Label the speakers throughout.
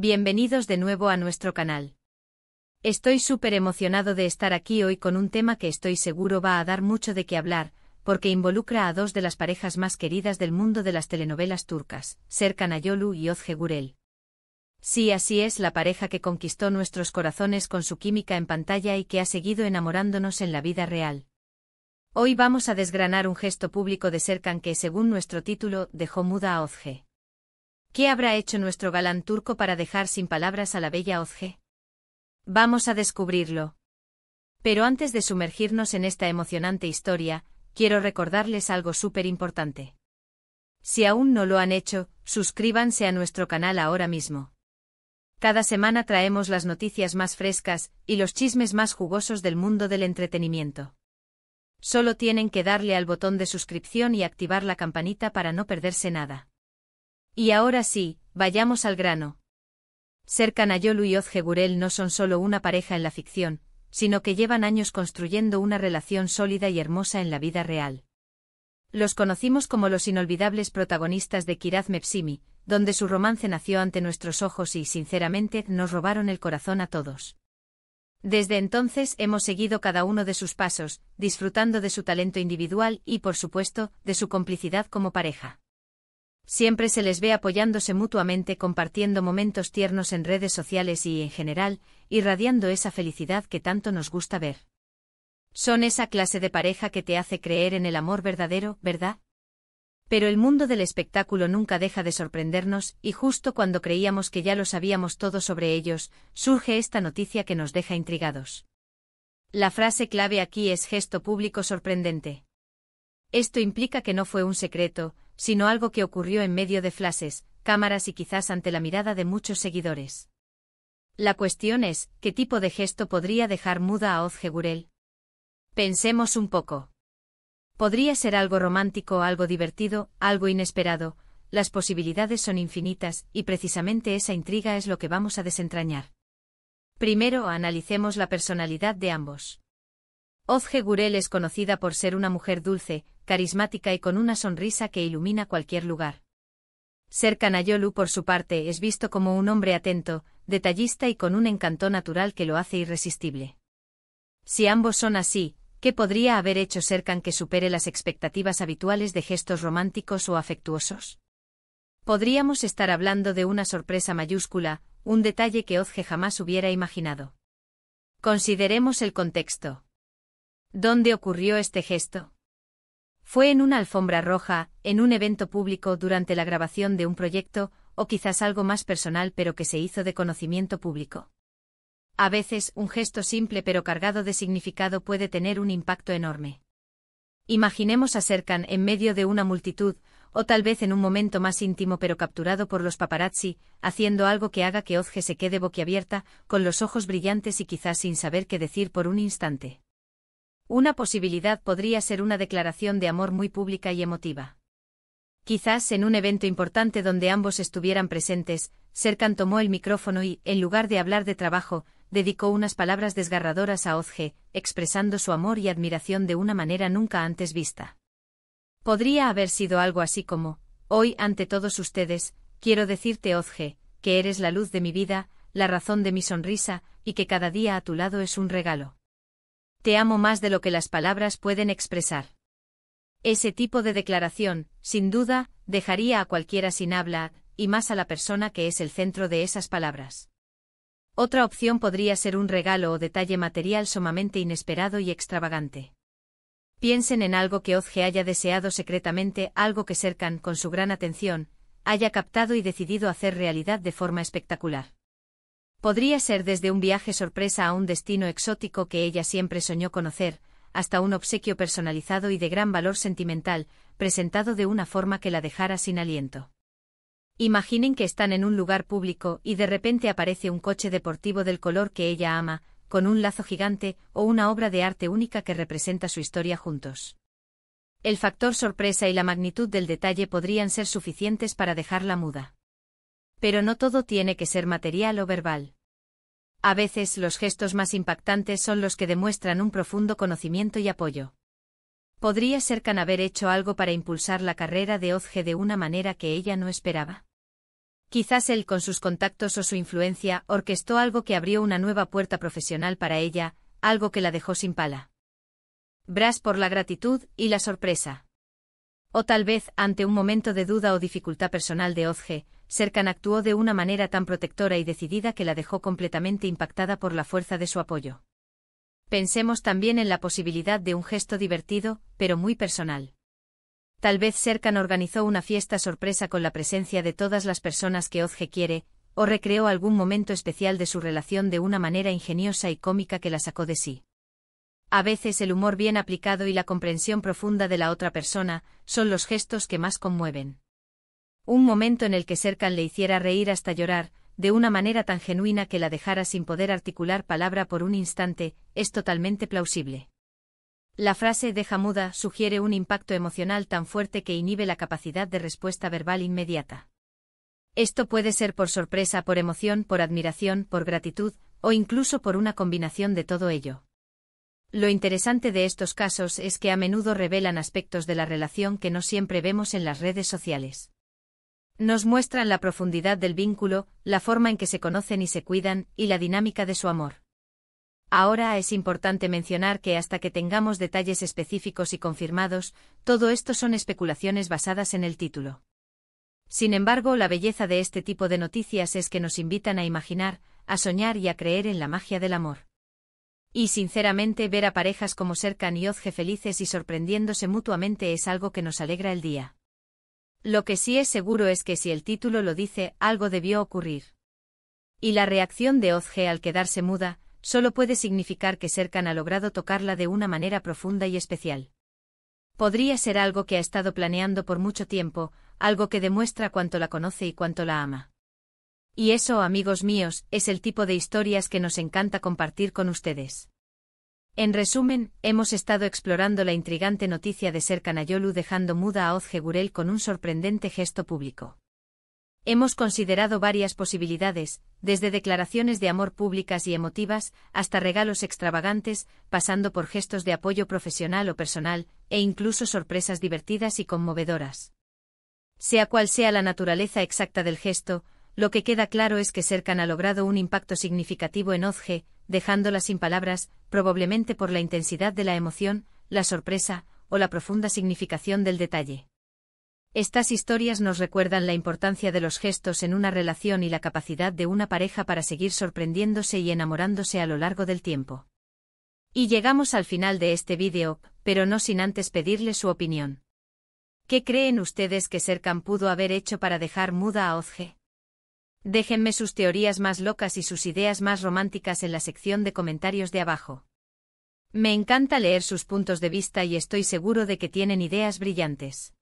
Speaker 1: Bienvenidos de nuevo a nuestro canal. Estoy súper emocionado de estar aquí hoy con un tema que estoy seguro va a dar mucho de qué hablar, porque involucra a dos de las parejas más queridas del mundo de las telenovelas turcas, Serkan Ayolu y Özge Gürel. Sí, así es, la pareja que conquistó nuestros corazones con su química en pantalla y que ha seguido enamorándonos en la vida real. Hoy vamos a desgranar un gesto público de Serkan que, según nuestro título, dejó muda a Özge. ¿Qué habrá hecho nuestro galán turco para dejar sin palabras a la bella Özge? Vamos a descubrirlo. Pero antes de sumergirnos en esta emocionante historia, quiero recordarles algo súper importante. Si aún no lo han hecho, suscríbanse a nuestro canal ahora mismo. Cada semana traemos las noticias más frescas y los chismes más jugosos del mundo del entretenimiento. Solo tienen que darle al botón de suscripción y activar la campanita para no perderse nada. Y ahora sí, vayamos al grano. Serkan Ayolu y Özge Gürel no son solo una pareja en la ficción, sino que llevan años construyendo una relación sólida y hermosa en la vida real. Los conocimos como los inolvidables protagonistas de Kiraz Mevsimi, donde su romance nació ante nuestros ojos y, sinceramente, nos robaron el corazón a todos. Desde entonces hemos seguido cada uno de sus pasos, disfrutando de su talento individual y, por supuesto, de su complicidad como pareja. Siempre se les ve apoyándose mutuamente, compartiendo momentos tiernos en redes sociales y, en general, irradiando esa felicidad que tanto nos gusta ver. Son esa clase de pareja que te hace creer en el amor verdadero, ¿verdad? Pero el mundo del espectáculo nunca deja de sorprendernos, y justo cuando creíamos que ya lo sabíamos todo sobre ellos, surge esta noticia que nos deja intrigados. La frase clave aquí es gesto público sorprendente. Esto implica que no fue un secreto, sino algo que ocurrió en medio de flashes, cámaras y quizás ante la mirada de muchos seguidores. La cuestión es, ¿qué tipo de gesto podría dejar muda a Özge Gürel? Pensemos un poco. Podría ser algo romántico, algo divertido, algo inesperado. Las posibilidades son infinitas, y precisamente esa intriga es lo que vamos a desentrañar. Primero, analicemos la personalidad de ambos. Özge Gürel es conocida por ser una mujer dulce, carismática y con una sonrisa que ilumina cualquier lugar. Serkan Ayolu, por su parte, es visto como un hombre atento, detallista y con un encanto natural que lo hace irresistible. Si ambos son así, ¿qué podría haber hecho Serkan que supere las expectativas habituales de gestos románticos o afectuosos? Podríamos estar hablando de una sorpresa mayúscula, un detalle que Özge jamás hubiera imaginado. Consideremos el contexto. ¿Dónde ocurrió este gesto? ¿Fue en una alfombra roja, en un evento público durante la grabación de un proyecto, o quizás algo más personal pero que se hizo de conocimiento público? A veces, un gesto simple pero cargado de significado puede tener un impacto enorme. Imaginemos a Serkan en medio de una multitud, o tal vez en un momento más íntimo pero capturado por los paparazzi, haciendo algo que haga que Özge se quede boquiabierta, con los ojos brillantes y quizás sin saber qué decir por un instante. Una posibilidad podría ser una declaración de amor muy pública y emotiva. Quizás en un evento importante donde ambos estuvieran presentes, Serkan tomó el micrófono y, en lugar de hablar de trabajo, dedicó unas palabras desgarradoras a Özge, expresando su amor y admiración de una manera nunca antes vista. Podría haber sido algo así como: hoy, ante todos ustedes, quiero decirte, Özge, que eres la luz de mi vida, la razón de mi sonrisa, y que cada día a tu lado es un regalo. Te amo más de lo que las palabras pueden expresar. Ese tipo de declaración, sin duda, dejaría a cualquiera sin habla, y más a la persona que es el centro de esas palabras. Otra opción podría ser un regalo o detalle material sumamente inesperado y extravagante. Piensen en algo que Özge haya deseado secretamente, algo que Serkan, con su gran atención, haya captado y decidido hacer realidad de forma espectacular. Podría ser desde un viaje sorpresa a un destino exótico que ella siempre soñó conocer, hasta un obsequio personalizado y de gran valor sentimental, presentado de una forma que la dejara sin aliento. Imaginen que están en un lugar público y de repente aparece un coche deportivo del color que ella ama, con un lazo gigante o una obra de arte única que representa su historia juntos. El factor sorpresa y la magnitud del detalle podrían ser suficientes para dejarla muda. Pero no todo tiene que ser material o verbal. A veces los gestos más impactantes son los que demuestran un profundo conocimiento y apoyo. ¿Podría Serkan haber hecho algo para impulsar la carrera de Özge de una manera que ella no esperaba? Quizás él con sus contactos o su influencia orquestó algo que abrió una nueva puerta profesional para ella, algo que la dejó sin pala. Brass por la gratitud y la sorpresa. O tal vez, ante un momento de duda o dificultad personal de Ozge, Serkan actuó de una manera tan protectora y decidida que la dejó completamente impactada por la fuerza de su apoyo. Pensemos también en la posibilidad de un gesto divertido, pero muy personal. Tal vez Serkan organizó una fiesta sorpresa con la presencia de todas las personas que Ozge quiere, o recreó algún momento especial de su relación de una manera ingeniosa y cómica que la sacó de sí. A veces el humor bien aplicado y la comprensión profunda de la otra persona son los gestos que más conmueven. Un momento en el que Serkan le hiciera reír hasta llorar, de una manera tan genuina que la dejara sin poder articular palabra por un instante, es totalmente plausible. La frase deja muda sugiere un impacto emocional tan fuerte que inhibe la capacidad de respuesta verbal inmediata. Esto puede ser por sorpresa, por emoción, por admiración, por gratitud, o incluso por una combinación de todo ello. Lo interesante de estos casos es que a menudo revelan aspectos de la relación que no siempre vemos en las redes sociales. Nos muestran la profundidad del vínculo, la forma en que se conocen y se cuidan, y la dinámica de su amor. Ahora es importante mencionar que hasta que tengamos detalles específicos y confirmados, todo esto son especulaciones basadas en el título. Sin embargo, la belleza de este tipo de noticias es que nos invitan a imaginar, a soñar y a creer en la magia del amor. Y sinceramente, ver a parejas como Serkan y Ozge felices y sorprendiéndose mutuamente es algo que nos alegra el día. Lo que sí es seguro es que si el título lo dice, algo debió ocurrir. Y la reacción de Ozge al quedarse muda solo puede significar que Serkan ha logrado tocarla de una manera profunda y especial. Podría ser algo que ha estado planeando por mucho tiempo, algo que demuestra cuánto la conoce y cuánto la ama. Y eso, amigos míos, es el tipo de historias que nos encanta compartir con ustedes. En resumen, hemos estado explorando la intrigante noticia de Serkan Ayolu dejando muda a Ozge Gurel con un sorprendente gesto público. Hemos considerado varias posibilidades, desde declaraciones de amor públicas y emotivas, hasta regalos extravagantes, pasando por gestos de apoyo profesional o personal, e incluso sorpresas divertidas y conmovedoras. Sea cual sea la naturaleza exacta del gesto, lo que queda claro es que Serkan ha logrado un impacto significativo en Ozge, dejándola sin palabras, probablemente por la intensidad de la emoción, la sorpresa, o la profunda significación del detalle. Estas historias nos recuerdan la importancia de los gestos en una relación y la capacidad de una pareja para seguir sorprendiéndose y enamorándose a lo largo del tiempo. Y llegamos al final de este vídeo, pero no sin antes pedirles su opinión. ¿Qué creen ustedes que Serkan pudo haber hecho para dejar muda a Ozge? Déjenme sus teorías más locas y sus ideas más románticas en la sección de comentarios de abajo. Me encanta leer sus puntos de vista y estoy seguro de que tienen ideas brillantes.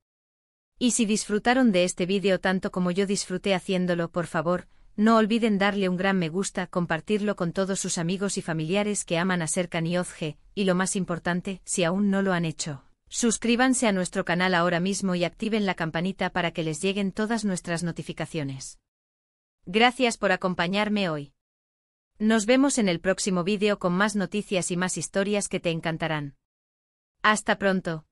Speaker 1: Y si disfrutaron de este vídeo tanto como yo disfruté haciéndolo, por favor, no olviden darle un gran me gusta, compartirlo con todos sus amigos y familiares que aman a Serkan y Ozge, y lo más importante, si aún no lo han hecho, suscríbanse a nuestro canal ahora mismo y activen la campanita para que les lleguen todas nuestras notificaciones. Gracias por acompañarme hoy. Nos vemos en el próximo vídeo con más noticias y más historias que te encantarán. Hasta pronto.